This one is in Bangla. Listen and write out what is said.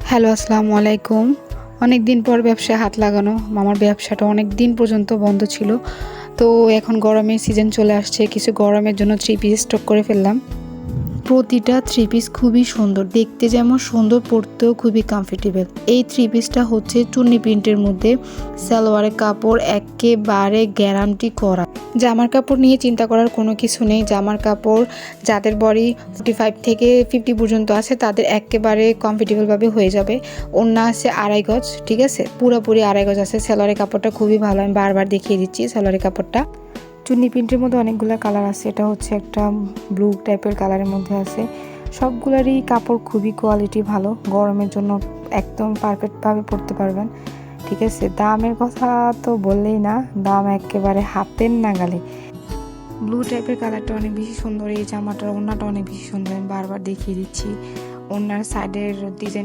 হ্যালো, আসসালামু আলাইকুম। অনেক দিন পর ব্যবসায় হাত লাগানো। আমার ব্যবসাটা অনেক দিন পর্যন্ত বন্ধ ছিল। তো এখন গরমের সিজন চলে আসছে। কিছু গরমের জন্য 3 পিস স্টক করে ফেললাম। প্রতিটা 3 পিস খুবই সুন্দর। দেখতে যেমন সুন্দর, পরতেও খুবই কমফোর্টেবল। এই 3 পিসটা হচ্ছে চুন্নি প্রিন্টের মধ্যে। সালোয়ারের কাপড় একেবারে গ্যারান্টি করা। জামার কাপড় নিয়ে চিন্তা করার কোনো কিছু নেই। জামার কাপড় যাদের বডি 45 থেকে 50 পর্যন্ত আছে তাদের একেবারে কমফোর্টেবলভাবে হয়ে যাবে। ওড়না আছে 2.5 গজ, ঠিক আছে? পুরোপুরি 2.5 গজ আছে। সালোয়ারের কাপড়টা খুবই ভালো। আমি বারবার দেখিয়ে দিচ্ছি সালোয়ারের কাপড়টা। চুন্নি প্রিন্টের মধ্যে অনেকগুলো কালার আছে। এটা হচ্ছে একটা ব্লু টাইপের কালারের মধ্যে আছে। সবগুলোরই কাপড় খুবই কোয়ালিটি ভালো। গরমের জন্য একদম পারফেক্টভাবে পরতে পারবেন, ঠিক আছে? দামের কথা তো বললেই না, দাম একেবারে হাতের নাগালে। ব্লু টাইপের কালারটা অনেক বেশি সুন্দর। এই জামাটার ওড়নাটা অনেক বেশি সুন্দর। আমি বারবার দেখিয়ে দিচ্ছি। ওড়নার সাইডের ডিজাইন